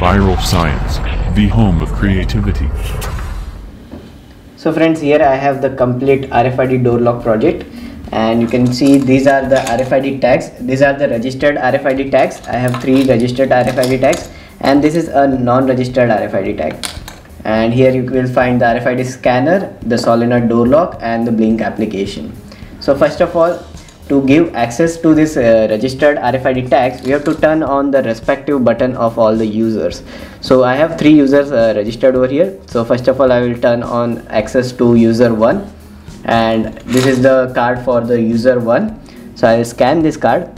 Viral Science, the home of creativity. So friends, here I have the complete RFID door lock project, and you can see these are the RFID tags. These are the registered RFID tags. I have 3 registered RFID tags, and this is a non-registered RFID tag. And here you will find the RFID scanner, the solenoid door lock, and the blink application. So first of all, to give access to this registered RFID tags, we have to turn on the respective button of all the users. So I have 3 users registered over here. So first of all, I will turn on access to user 1, and this is the card for the user 1. So I will scan this card.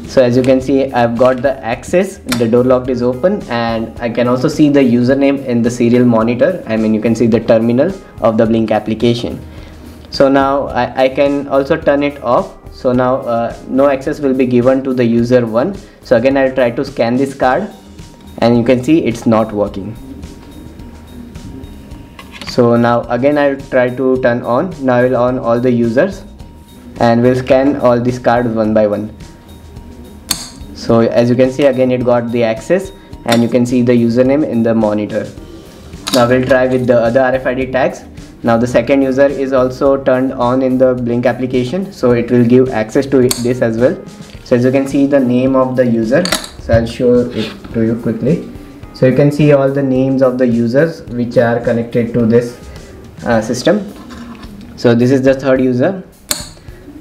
So as you can see, I've got the access, the door lock is open, and I can also see the username in the serial monitor. I mean, you can see the terminal of the blink application. So now I can also turn it off. So now no access will be given to the user 1. So again, I'll try to scan this card, and you can see it's not working. So now again, I'll try to turn on. Now I will on all the users, and we'll scan all these cards one by one. So as you can see, again it got the access, and you can see the username in the monitor. Now we'll try with the other RFID tags. Now the second user is also turned on in the blink application, so it will give access to this as well. So as you can see the name of the user, so I'll show it to you quickly. So you can see all the names of the users which are connected to this system. So this is the third user,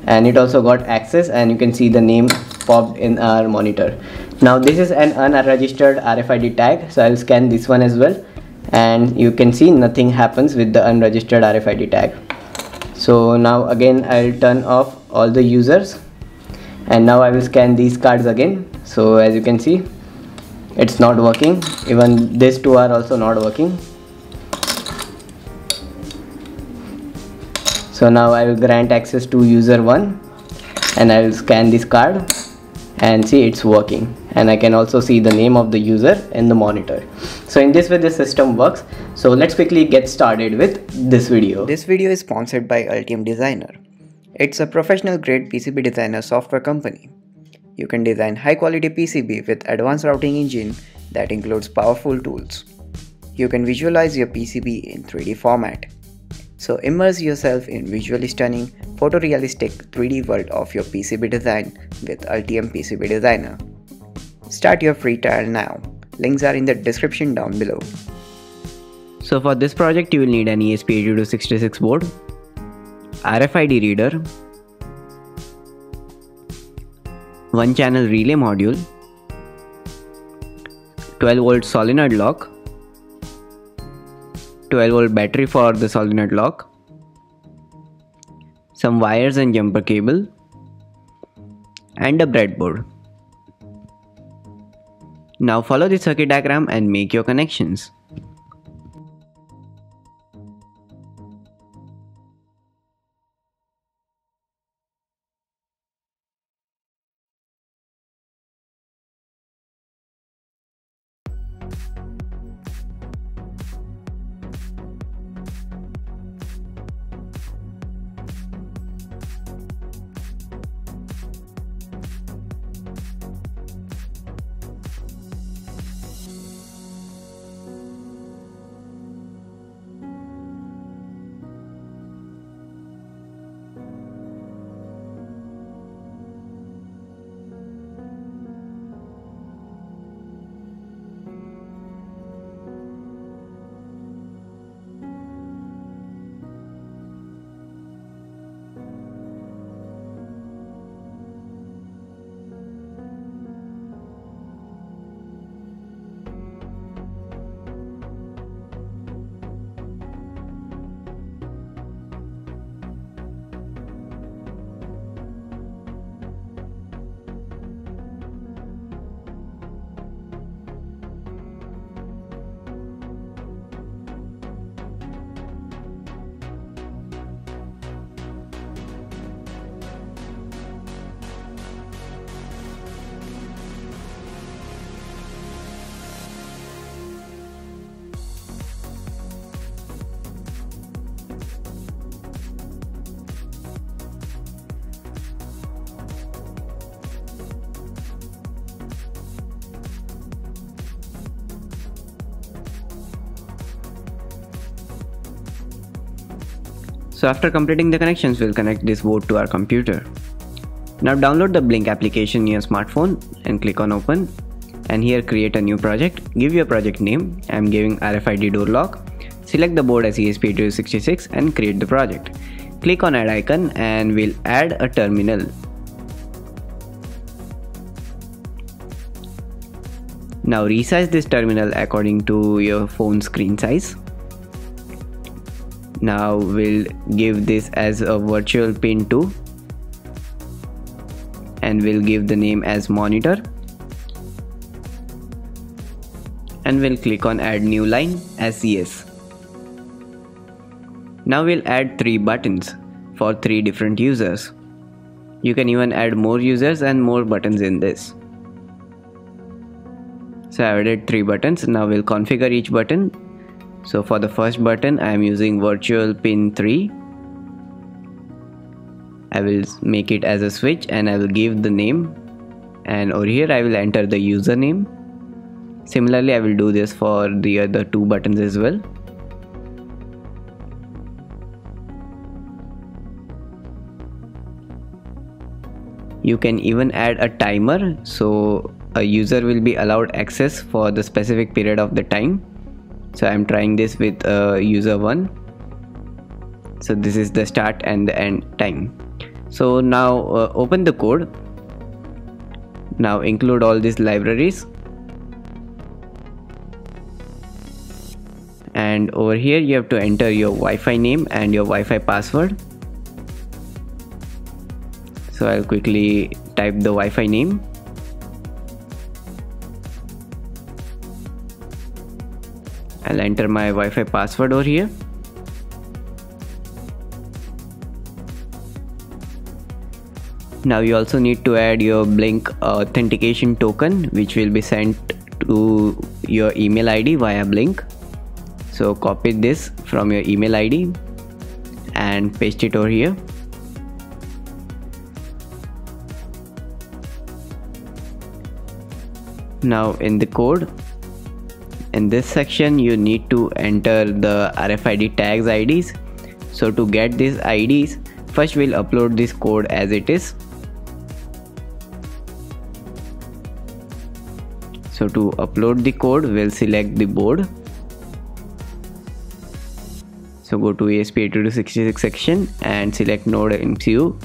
and it also got access, and you can see the name popped in our monitor. Now this is an unregistered RFID tag, so I'll scan this one as well, and you can see nothing happens with the unregistered RFID tag. So now again I'll turn off all the users, and now I will scan these cards again. So as you can see, it's not working. Even these two are also not working. So now I will grant access to user 1, and I will scan this card, and see it's working, and I can also see the name of the user in the monitor. So in this way the system works. So let's quickly get started with this video. This video is sponsored by Altium Designer. It's a professional grade PCB designer software company. You can design high quality PCB with advanced routing engine that includes powerful tools. You can visualize your PCB in 3D format. So immerse yourself in visually stunning, photorealistic 3D world of your PCB design with Altium PCB Designer. Start your free trial now. Links are in the description down below. So for this project, you will need an ESP8266 board, RFID reader, 1-channel relay module, 12-volt solenoid lock, 12-volt battery for the solenoid lock, some wires and jumper cable, and a breadboard. Now follow the circuit diagram and make your connections. So after completing the connections, we'll connect this board to our computer. Now download the Blink application in your smartphone and click on open, and here create a new project. Give your project name. I'm giving RFID door lock. Select the board as ESP8266 and create the project. Click on add icon and we'll add a terminal. Now resize this terminal according to your phone screen size. Now we'll give this as a virtual pin 2 and we'll give the name as monitor, and we'll click on add new line as yes. Now we'll add 3 buttons for 3 different users. You can even add more users and more buttons in this. So I added 3 buttons. Now we'll configure each button. So for the first button I am using virtual pin 3. I will make it as a switch and I will give the name, and over here I will enter the username. Similarly I will do this for the other 2 buttons as well. You can even add a timer, so a user will be allowed access for the specific period of the time. So I am trying this with user 1. So this is the start and the end time. So now open the code. Now include all these libraries, and over here you have to enter your Wi-Fi name and your Wi-Fi password. So I'll quickly type the Wi-Fi name. I'll enter my Wi-Fi password over here. Now you also need to add your Blink authentication token, which will be sent to your email ID via Blink. So copy this from your email ID and paste it over here. Now in the code, in this section you need to enter the RFID tags IDs. So to get these IDs, first we'll upload this code as it is. So to upload the code, we'll select the board. So go to ESP8266 section and select Node MCU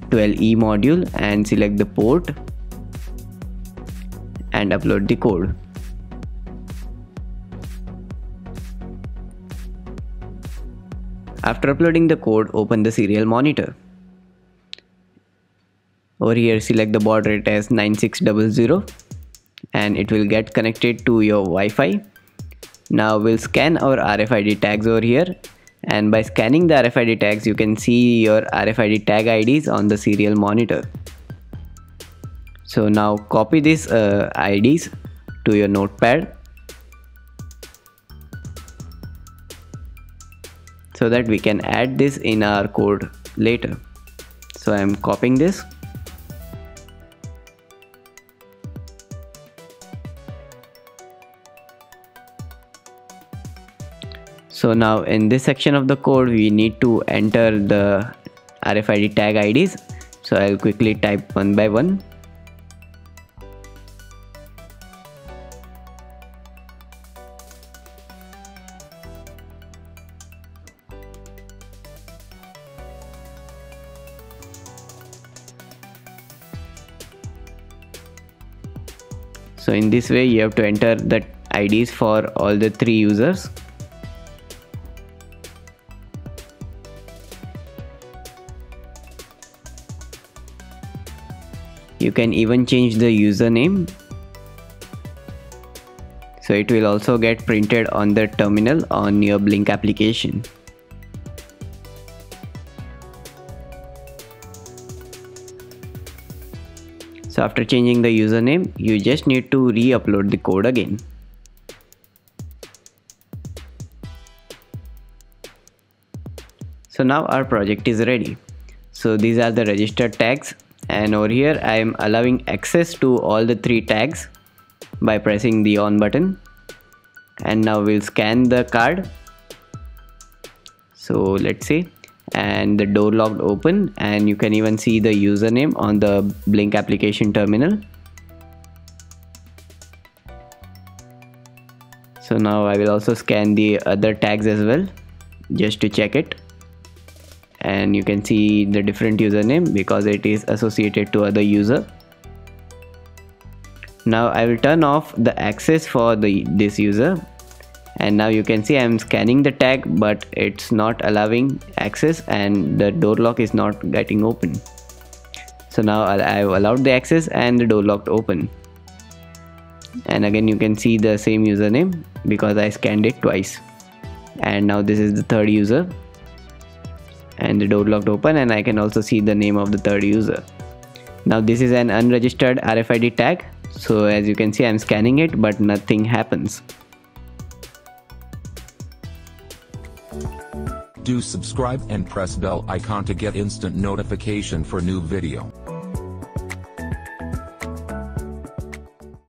12E module and select the port and upload the code. After uploading the code, open the serial monitor. Over here select the baud rate as 9600 and it will get connected to your Wi-Fi. Now we'll scan our RFID tags over here, and by scanning the RFID tags you can see your RFID tag IDs on the serial monitor. So now copy these IDs to your notepad so that we can add this in our code later. So I am copying this. So now in this section of the code we need to enter the RFID tag IDs. So I'll quickly type one by one. So in this way you have to enter the IDs for all the 3 users. You can even change the username, so it will also get printed on the terminal on your Blink application. So after changing the username, you just need to re-upload the code again. So now our project is ready. So these are the registered tags, and over here I am allowing access to all the 3 tags by pressing the on button. And now we'll scan the card. So let's see, and the door locked open, and you can even see the username on the Blink application terminal. So now I will also scan the other tags as well just to check it, and you can see the different username because it is associated to other user. Now I will turn off the access for this user, and now you can see I am scanning the tag, but it's not allowing access and the door lock is not getting open. So now I've allowed the access and the door locked open, and again you can see the same username because I scanned it twice. And now this is the third user, and the door locked open, and I can also see the name of the third user. Now this is an unregistered RFID tag, so as you can see I'm scanning it but nothing happens. Do subscribe and press bell icon to get instant notification for new video.